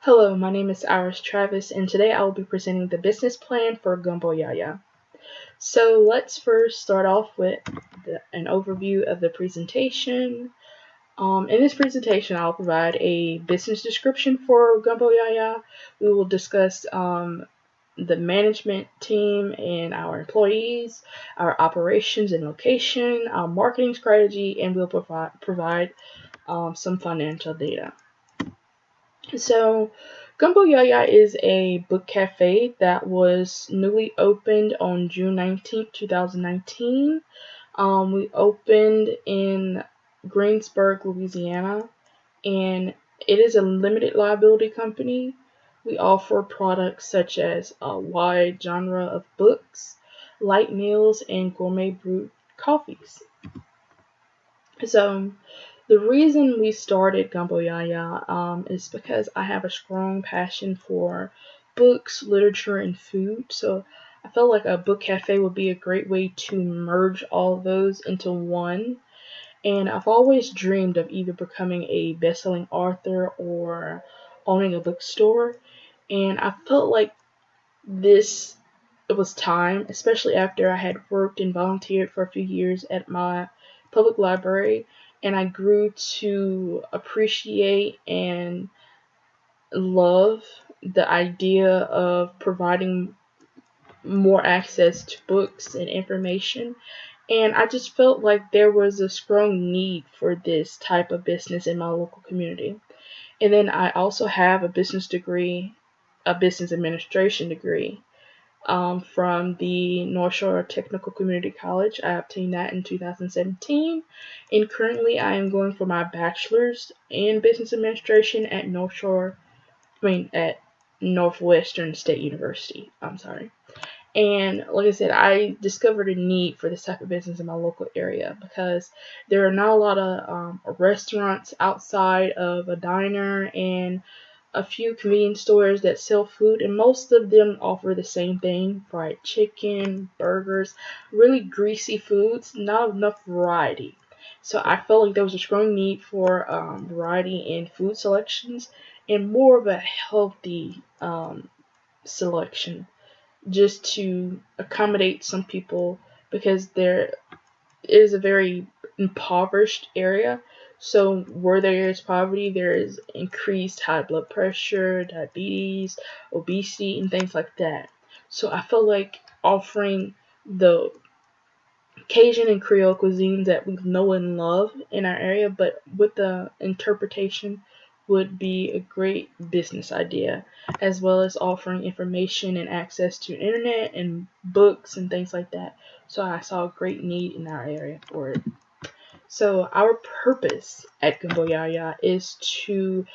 Hello, my name is Iris Travis, and today I will be presenting the business plan for Gumbo YaYa. So let's first start off with an overview of the presentation. In this presentation, I'll provide a business description for Gumbo YaYa. We will discuss the management team and our employees, our operations and location, our marketing strategy, and we'll provide some financial data. So, Gumbo YaYa is a book cafe that was newly opened on June 19th, 2019. We opened in Greensburg, Louisiana, and it is a limited liability company. We offer products such as a wide genre of books, light meals, and gourmet brewed coffees. So, the reason we started Gumbo YaYa is because I have a strong passion for books, literature, and food. So I felt like a book cafe would be a great way to merge all of those into one. And I've always dreamed of either becoming a best-selling author or owning a bookstore. And I felt like this it was time, especially after I had worked and volunteered for a few years at my public library, and I grew to appreciate and love the idea of providing more access to books and information. And I just felt like there was a strong need for this type of business in my local community. And then I also have a business administration degree from the North Shore Technical Community College. I obtained that in 2017, and currently I am going for my bachelor's in business administration at at Northwestern State University. I'm sorry. And like I said, I discovered a need for this type of business in my local area because there are not a lot of restaurants outside of a diner and a few convenience stores that sell food, and most of them offer the same thing: fried chicken, burgers, really greasy foods, not enough variety. So I felt like there was a strong need for variety in food selections and more of a healthy selection just to accommodate some people because there is a very impoverished area. So where there is poverty, there is increased high blood pressure, diabetes, obesity, and things like that. So I feel like offering the Cajun and Creole cuisines that we know and love in our area, but with the interpretation would be a great business idea, as well as offering information and access to internet and books and things like that. So I saw a great need in our area for it. So our purpose at Gumbo YaYa is to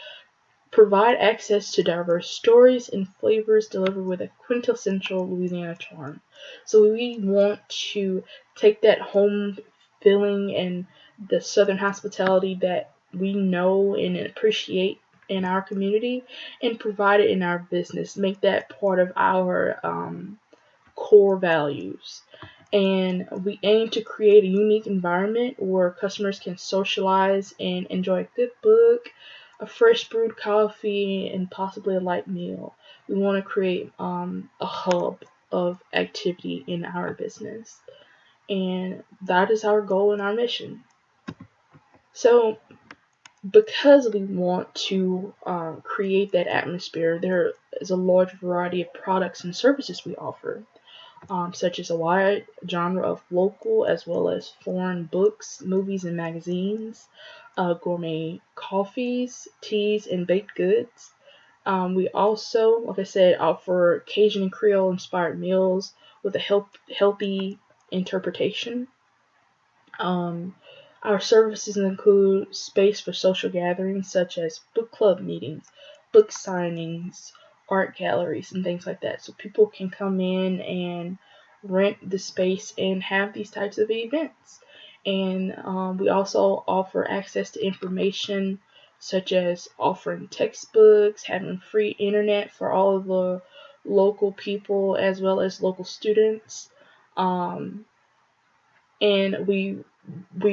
provide access to diverse stories and flavors delivered with a quintessential Louisiana charm. So we want to take that home feeling and the southern hospitality that we know and appreciate in our community and provide it in our business, make that part of our core values. And we aim to create a unique environment where customers can socialize and enjoy a good book, a fresh brewed coffee, and possibly a light meal. We want to create a hub of activity in our business. And that is our goal and our mission. So, because we want to create that atmosphere, there is a large variety of products and services we offer, such as a wide genre of local as well as foreign books, movies, and magazines, gourmet coffees, teas, and baked goods. We also, like I said, offer Cajun and Creole inspired meals with a healthy interpretation. Um, our services include space for social gatherings such as book club meetings, book signings, art galleries, and things like that. So people can come in and rent the space and have these types of events. And we also offer access to information such as offering textbooks, having free internet for all of the local people as well as local students. Um, and we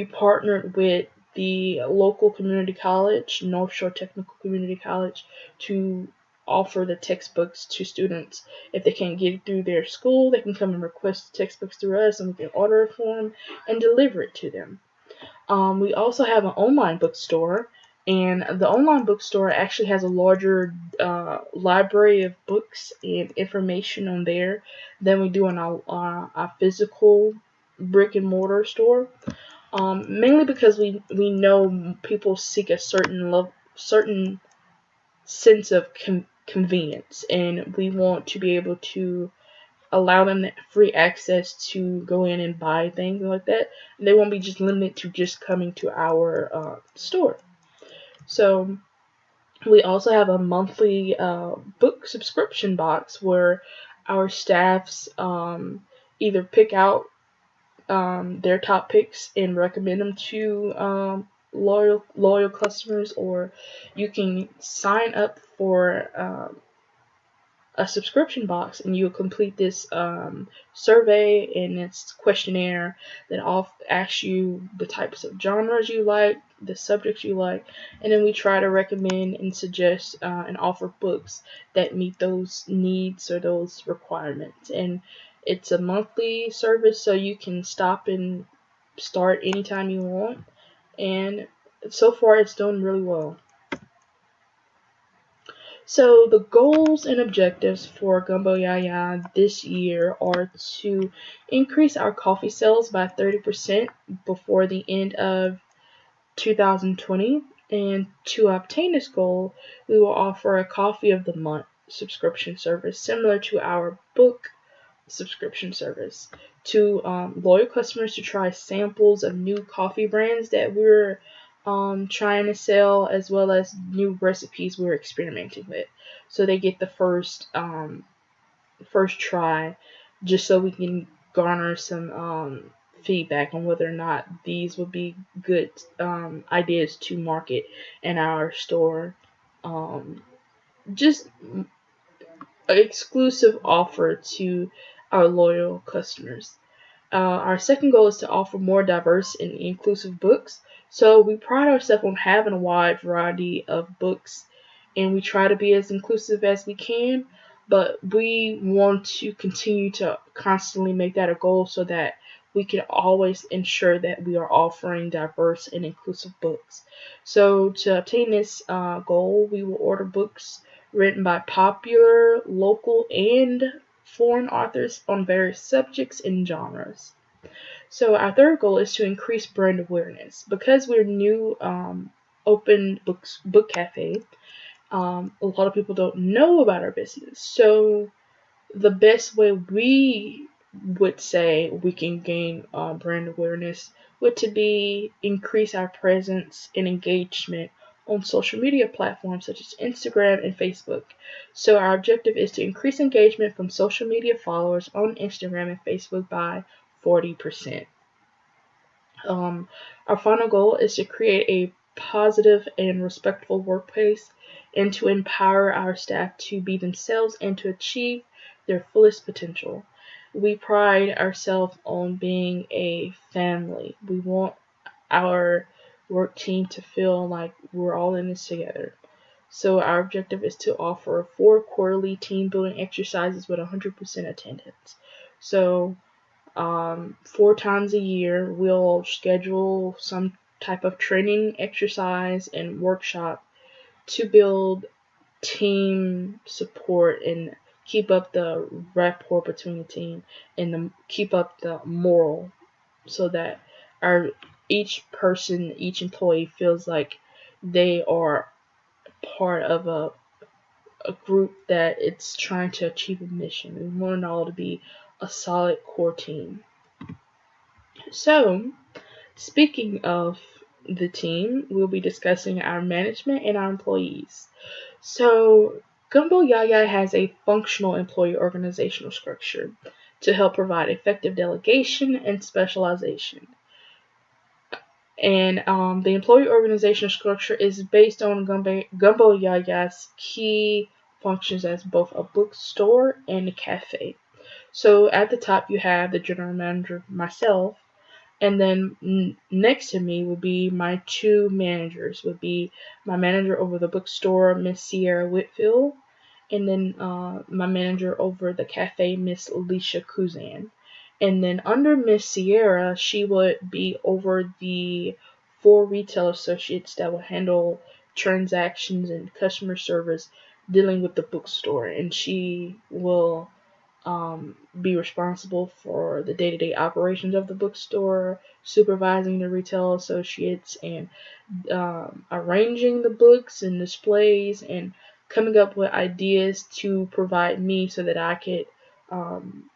partnered with the local community college, North Shore Technical Community College, to offer the textbooks to students. If they can't get it through their school, they can come and request the textbooks through us, and we can order it for them and deliver it to them. We also have an online bookstore, and the online bookstore actually has a larger library of books and information on there than we do in our physical brick and mortar store. Mainly because we know people seek a certain sense of convenience, and we want to be able to allow them that free access to go in and buy things like that. And they won't be just limited to just coming to our store. So we also have a monthly book subscription box where our staffs either pick out their top picks and recommend them to loyal customers, or you can sign up for a subscription box, and you'll complete this survey and its questionnaire that asks you the types of genres you like, the subjects you like, and then we try to recommend and suggest and offer books that meet those needs or those requirements. And it's a monthly service, so you can stop and start anytime you want. And so far, it's doing really well. So the goals and objectives for Gumbo YaYa this year are to increase our coffee sales by 30% before the end of 2020. And to obtain this goal, we will offer a coffee of the month subscription service similar to our book subscription service to loyal customers to try samples of new coffee brands that we're trying to sell, as well as new recipes we're experimenting with. So they get the first try, just so we can garner some feedback on whether or not these would be good ideas to market in our store. Just an exclusive offer to our loyal customers. Our second goal is to offer more diverse and inclusive books. So we pride ourselves on having a wide variety of books, and we try to be as inclusive as we can, but we want to continue to constantly make that a goal so that we can always ensure that we are offering diverse and inclusive books. So to obtain this goal, we will order books written by popular, local, and foreign authors on various subjects and genres. So our third goal is to increase brand awareness. Because we're new open book cafe, a lot of people don't know about our business. So the best way we would say we can gain brand awareness would to be increase our presence and engagement on social media platforms such as Instagram and Facebook. So our objective is to increase engagement from social media followers on Instagram and Facebook by 40%. Our final goal is to create a positive and respectful workplace and to empower our staff to be themselves and to achieve their fullest potential. We pride ourselves on being a family. We want our work team to feel like we're all in this together. So our objective is to offer 4 quarterly team building exercises with 100% attendance. So 4 times a year, we'll schedule some type of training, exercise, and workshop to build team support and keep up the rapport between the team, and keep up the moral, so that our each employee feels like they are part of a group that it's trying to achieve a mission. We want it all to be a solid core team. So, speaking of the team, we'll be discussing our management and our employees. So, Gumbo YaYa has a functional employee organizational structure to help provide effective delegation and specialization. And the employee organizational structure is based on Gumbo YaYa's key functions as both a bookstore and a cafe. So at the top you have the general manager, myself, and then next to me would be my 2 managers, would be my manager over the bookstore, Miss Sierra Whitfield, and then my manager over the cafe, Miss Alicia Kuzan. And then under Miss Sierra, she would be over the 4 retail associates that will handle transactions and customer service dealing with the bookstore. And she will be responsible for the day-to-day operations of the bookstore, supervising the retail associates, and arranging the books and displays, and coming up with ideas to provide me so that I could um,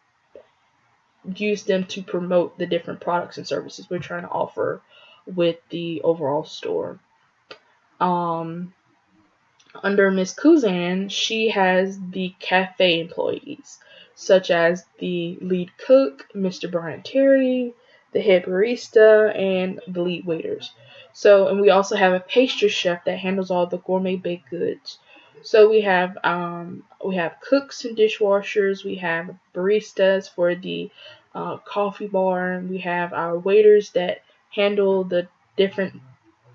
use them to promote the different products and services we're trying to offer with the overall store. Um, Under Miss Kuzan, she has the cafe employees, such as the lead cook, Mr. Brian Terry, the head barista, and the lead waiters. And we also have a pastry chef that handles all the gourmet baked goods. So we have cooks and dishwashers. We have baristas for the coffee bar. And we have our waiters that handle the different,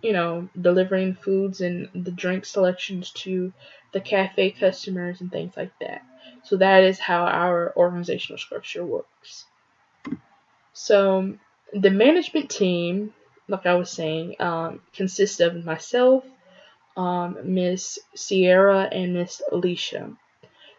delivering foods and the drink selections to the cafe customers and things like that. So that is how our organizational structure works. So the management team, like I was saying, consists of myself, Miss Sierra, and Miss Alicia.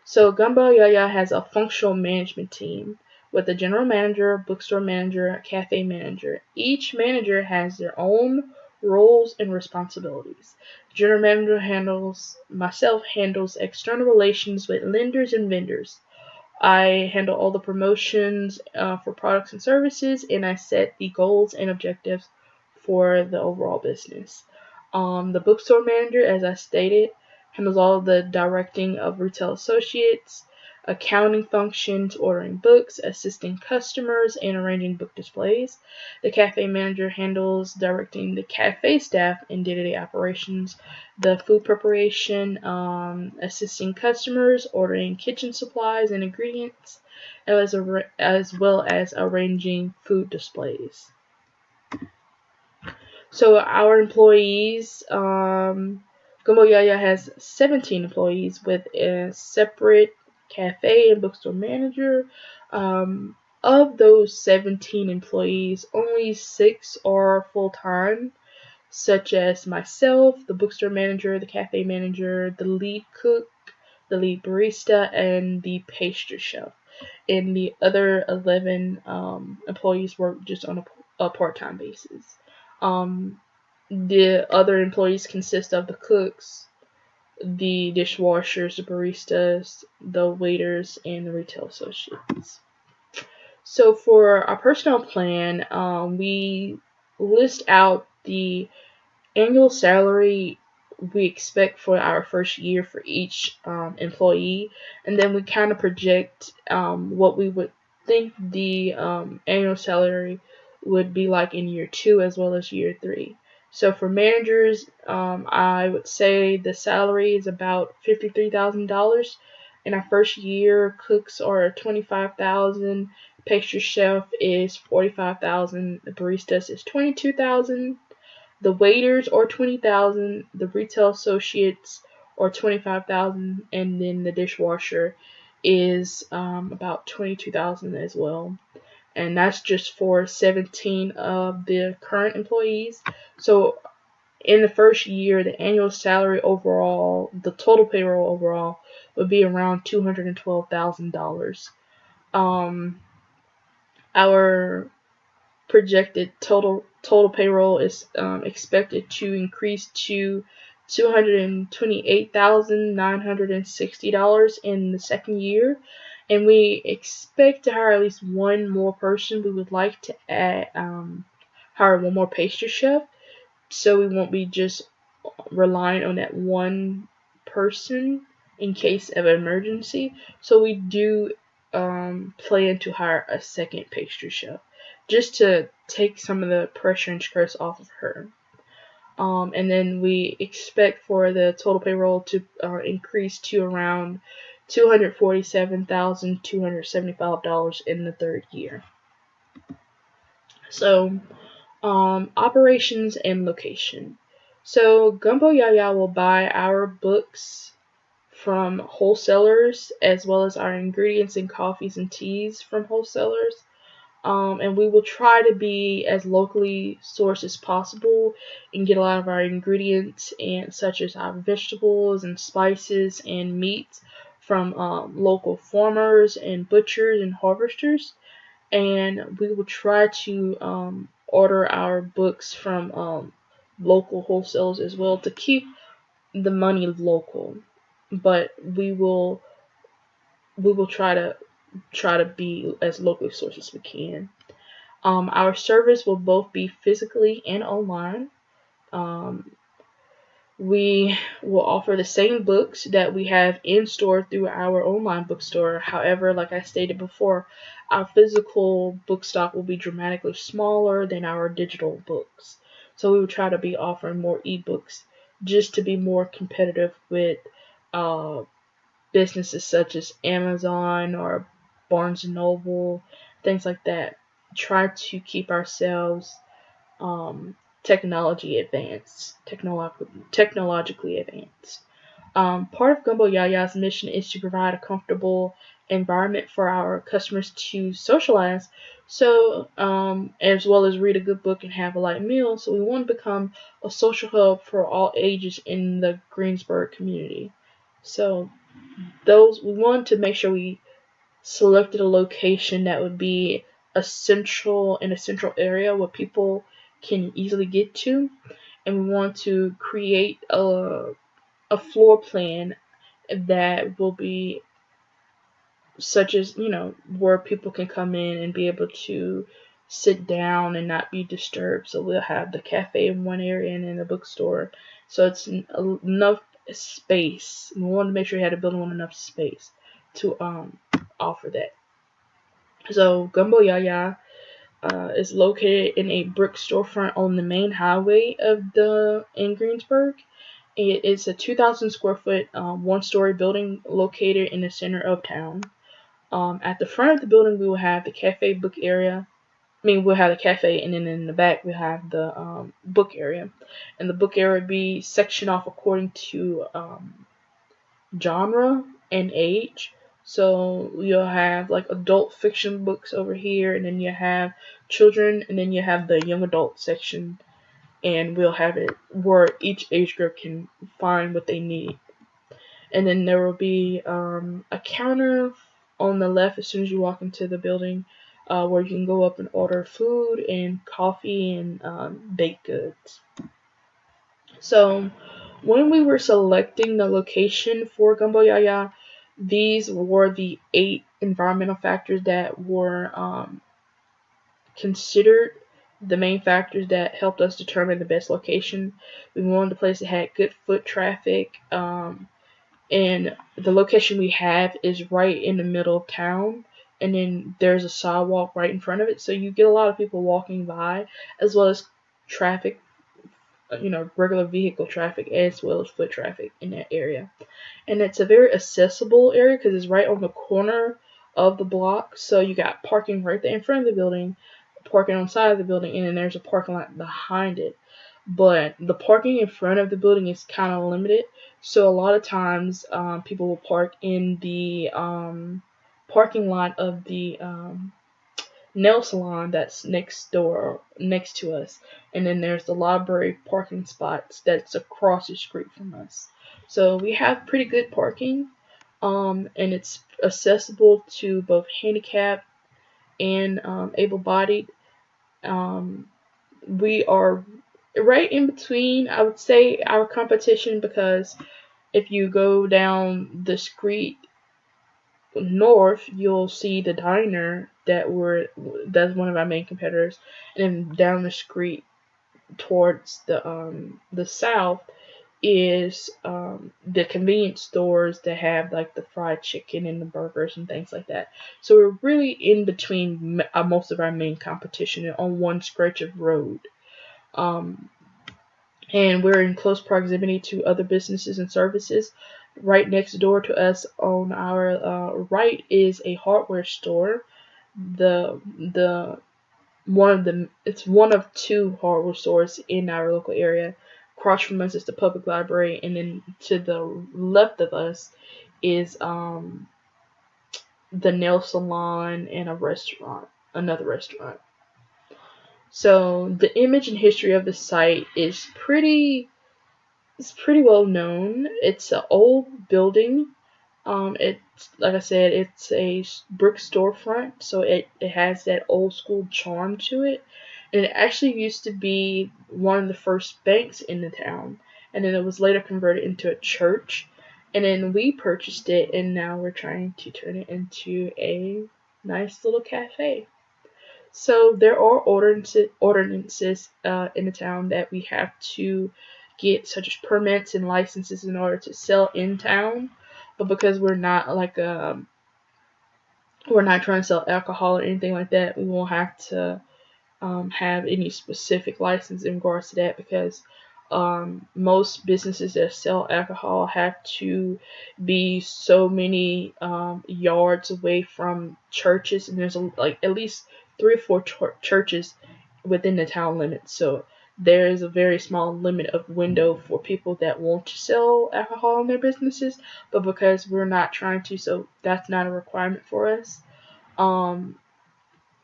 So Gumbo YaYa has a functional management team with a general manager, bookstore manager, cafe manager. Each manager has their own roles and responsibilities. General manager handles external relations with lenders and vendors. I handle all the promotions for products and services, and I set the goals and objectives for the overall business. The bookstore manager, as I stated, handles all the directing of retail associates, accounting functions, ordering books, assisting customers, and arranging book displays. The cafe manager handles directing the cafe staff in day-to-day operations, the food preparation, assisting customers, ordering kitchen supplies and ingredients, as well as arranging food displays. So our employees, Gumbo YaYa has 17 employees with a separate cafe and bookstore manager. Of those 17 employees, only 6 are full-time, such as myself, the bookstore manager, the cafe manager, the lead cook, the lead barista, and the pastry chef. And the other 11 employees work just on a part-time basis. The other employees consist of the cooks, the dishwashers, the baristas, the waiters, and the retail associates. So for our personnel plan, we list out the annual salary we expect for our first year for each employee, and then we kind of project what we would think the annual salary would be like in year 2 as well as year 3. So for managers, I would say the salary is about $53,000. In our first year, cooks are $25,000, pastry chef is $45,000, the baristas is $22,000. The waiters are $20,000, the retail associates are $25,000, and then the dishwasher is about $22,000 as well. And that's just for 17 of the current employees. So in the first year, the annual salary overall, the total payroll overall, would be around $212,000. Our projected total payroll is expected to increase to $228,960 in the second year, and we expect to hire at least one more person. We would like to hire one more pastry chef, so we won't be just relying on that one person in case of an emergency. So we do plan to hire a second pastry chef just to take some of the pressure and stress off of her. And then we expect for the total payroll to increase to around $247,275 in the third year. So, operations and location. So Gumbo YaYa will buy our books from wholesalers, as well as our ingredients in coffees and teas from wholesalers. And we will try to be as locally sourced as possible and get a lot of our ingredients and such as our vegetables and spices and meats from local farmers and butchers and harvesters. And we will try to order our books from local wholesalers as well to keep the money local. But we will try to be as locally sourced as we can. Our service will both be physically and online. Um, we will offer the same books that we have in store through our online bookstore. However, like I stated before, our physical book stock will be dramatically smaller than our digital books. So we will try to be offering more ebooks just to be more competitive with uh, businesses such as Amazon or Barnes and Noble, things like that. Try to keep ourselves um, technologically advanced. Part of Gumbo YaYa's mission is to provide a comfortable environment for our customers to socialize, so as well as read a good book and have a light meal. So we want to become a social hub for all ages in the Greensburg community. So those we wanted to make sure we selected a location that would be a central area where people can easily get to, and we want to create a floor plan that will be such as, where people can come in and be able to sit down and not be disturbed. So we'll have the cafe in one area and then the bookstore, so it's enough space. We want to make sure we had a building with enough space to offer that. So Gumbo YaYa is located in a brick storefront on the main highway in Greensburg. It is a 2,000 square foot, one-story building located in the center of town. At the front of the building, we will have the cafe book area. We'll have the cafe, and then in the back, we'll have the book area. And the book area will be sectioned off according to genre and age. So you'll have like adult fiction books over here, and then you have children, and then you have the young adult section, and we'll have it where each age group can find what they need. And then there will be a counter on the left as soon as you walk into the building, where you can go up and order food and coffee and baked goods. So when we were selecting the location for Gumbo YaYa, these were the 8 environmental factors that were considered the main factors that helped us determine the best location. We wanted a place that had good foot traffic, and the location we have is right in the middle of town, and then there's a sidewalk right in front of it, so you get a lot of people walking by, as well as traffic, regular vehicle traffic as well as foot traffic in that area. And it's a very accessible area because it's right on the corner of the block. So you got parking right there in front of the building, parking on the side of the building, and then there's a parking lot behind it. But the parking in front of the building is kind of limited. So a lot of times people will park in the parking lot of the nail salon that's next to us, and then there's the library parking spots that's across the street from us. So we have pretty good parking, and it's accessible to both handicapped and able-bodied. We are right in between, I would say, our competition, because if you go down the street north, you'll see the diner that's one of our main competitors, and then down the street towards the south is the convenience stores that have like the fried chicken and the burgers and things like that. So we're really in between most of our main competition on one stretch of road. Um, and we're in close proximity to other businesses and services. Right next door to us on our right is a hardware store. The one of the It's one of 2 hardware stores in our local area. across from us is the public library, and then to the left of us is the nail salon and a restaurant, another restaurant. So the image and history of the site is pretty well known. It's an old building. It's like I said, it's a brick storefront, so it has that old school charm to it. And it actually used to be one of the first banks in the town, and then it was later converted into a church. And then we purchased it, and now we're trying to turn it into a nice little cafe. So there are ordinances in the town that we have to get, such as permits and licenses in order to sell in town. But because we're not trying to sell alcohol or anything like that, we won't have to have any specific license in regards to that, because most businesses that sell alcohol have to be so many yards away from churches, and there's like at least 3 or 4 churches within the town limits. So there is a very small limit of window for people that want to sell alcohol in their businesses, but because we're not trying to, so that's not a requirement for us. Um,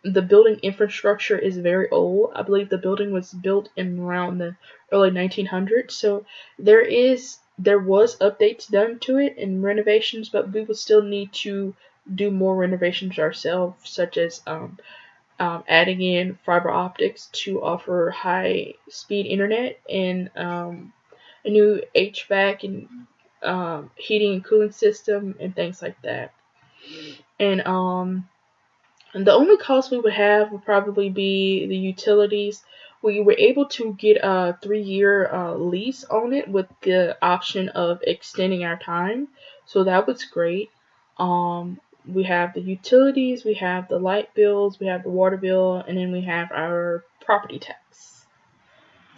the building infrastructure is very old. I believe the building was built in around the early 1900s. So there was updates done to it and renovations, but we would still need to do more renovations ourselves, such as adding in fiber optics to offer high speed internet, and a new HVAC and heating and cooling system and things like that. And the only cost we would have would probably be the utilities. We were able to get a 3-year lease on it with the option of extending our time. So that was great. We have the utilities, we have the light bills, we have the water bill, and then we have our property tax.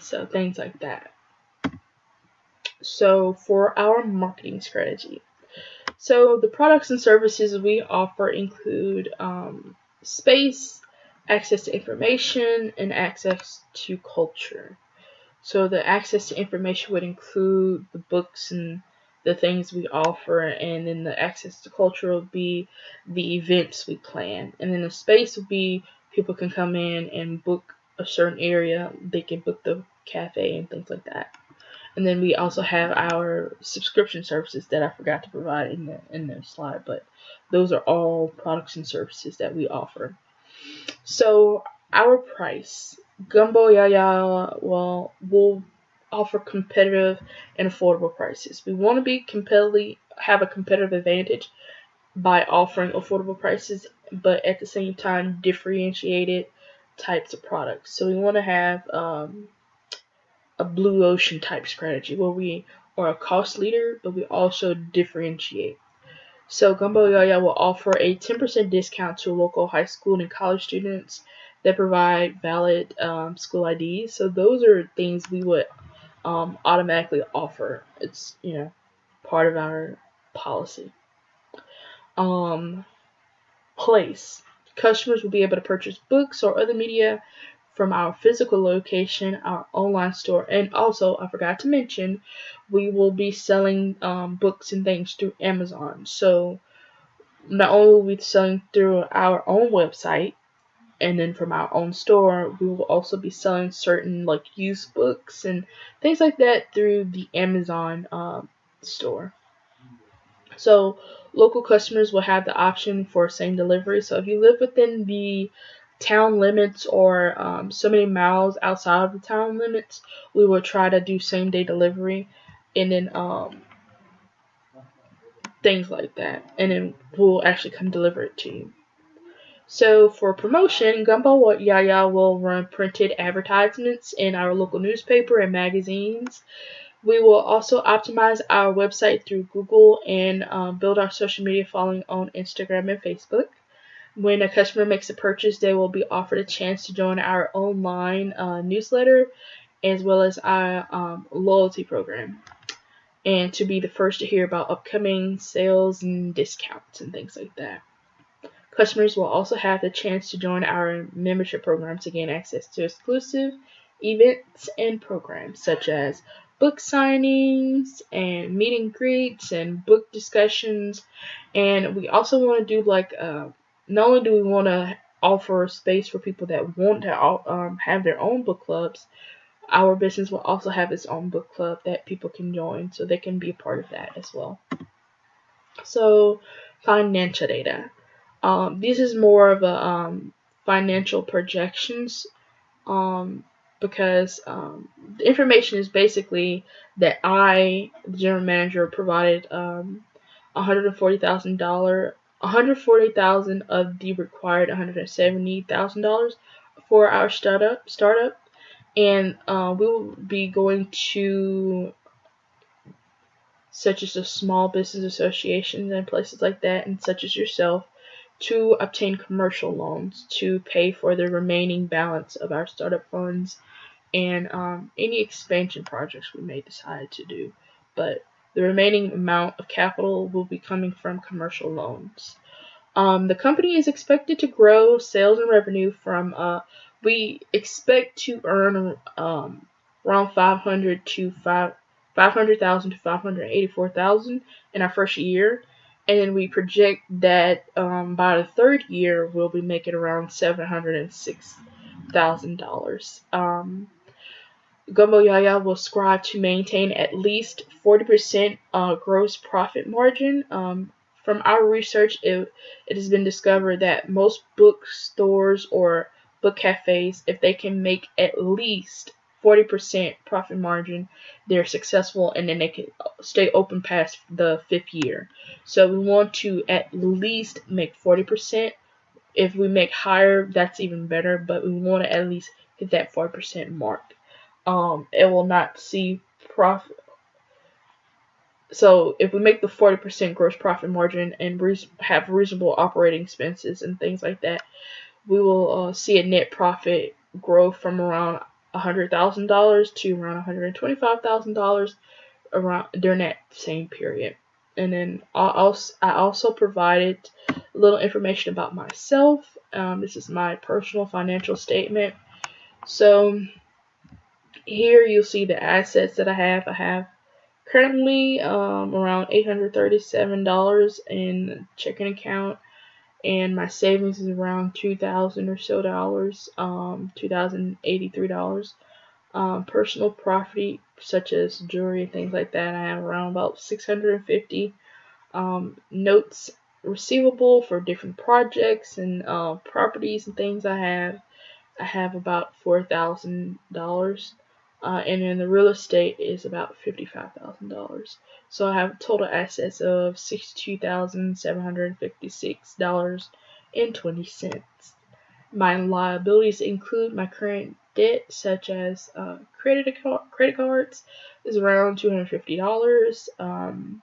So things like that. So for our marketing strategy. So the products and services we offer include space, access to information, and access to culture. So the access to information would include the books and the things we offer, and then the access to culture would be the events we plan, and then the space would be people can come in and book a certain area. They can book the cafe and things like that. And then we also have our subscription services that I forgot to provide in the slide, but those are all products and services that we offer. So our price, Gumbo YaYa will offer competitive and affordable prices. We want to be competitively have a competitive advantage by offering affordable prices, but at the same time differentiated types of products. So we want to have a blue ocean type strategy where we are a cost leader, but we also differentiate. So Gumbo YaYa will offer a 10% discount to local high school and college students that provide valid school IDs. So those are things we would automatically offer. It's part of our policy. Um, Place. Customers will be able to purchase books or other media from our physical location, our online store, and also, I forgot to mention, we will be selling books and things through Amazon. So not only will we be selling through our own website and then from our own store, we will also be selling certain like used books and things like that through the Amazon store. So local customers will have the option for same delivery. So if you live within the town limits or so many miles outside of the town limits, we will try to do same day delivery, and then things like that. And then we'll actually come deliver it to you. So for promotion, Gumbo YaYa will run printed advertisements in our local newspaper and magazines. We will also optimize our website through Google and build our social media following on Instagram and Facebook. When a customer makes a purchase, they will be offered a chance to join our online newsletter as well as our loyalty program, and to be the first to hear about upcoming sales and discounts and things like that. Customers will also have the chance to join our membership program to gain access to exclusive events and programs such as book signings and meet and greets and book discussions. And we also want to do not only do we want to offer space for people that want to have their own book clubs, our business will also have its own book club that people can join so they can be a part of that as well. So, financial data. This is more of a financial projections because the information is basically that the general manager, provided $140,000, $140,000 of the required $170,000 for our startup, and we will be going to such as the small business associations and places like that, and such as yourself, to obtain commercial loans to pay for the remaining balance of our startup funds and any expansion projects we may decide to do. But the remaining amount of capital will be coming from commercial loans. The company is expected to grow sales and revenue from, we expect to earn around 500,000 to 584,000 in our first year, and then we project that by the third year we'll be making around $706,000. Gumbo YaYa will strive to maintain at least 40% gross profit margin. From our research, it has been discovered that most bookstores or book cafes, if they can make at least 40% profit margin, they're successful, and then they can stay open past the 5th year. So we want to at least make 40%. If we make higher, that's even better, but we want to at least hit that 40% mark. It will not see profit. So if we make the 40% gross profit margin and have reasonable operating expenses and things like that, we will see a net profit grow from around $100,000 to around $125,000 around during that same period. And then I also provided a little information about myself. This is my personal financial statement. So here you'll see the assets that I have. I have currently around $837 in checking account, and my savings is around $2,000 or so dollars, $2,083. Personal property such as jewelry and things like that, I have around about 650. Notes receivable for different projects and properties and things I have about $4,000. And then the real estate is about $55,000. So I have total assets of $62,756.20. My liabilities include my current debt, such as credit cards, is around $250.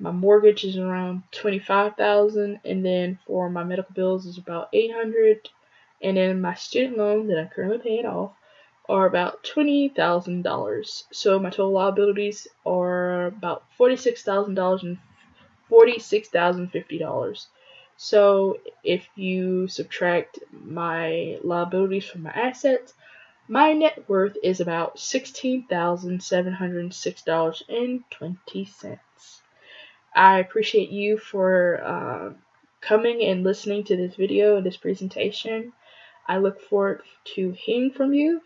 My mortgage is around $25,000, and then for my medical bills is about $800, and then my student loan that I'm currently paying off are about $20,000. So my total liabilities are about $46,000 and $46,050. So if you subtract my liabilities from my assets, my net worth is about $16,706.20. I appreciate you for coming and listening to this video and this presentation. I look forward to hearing from you,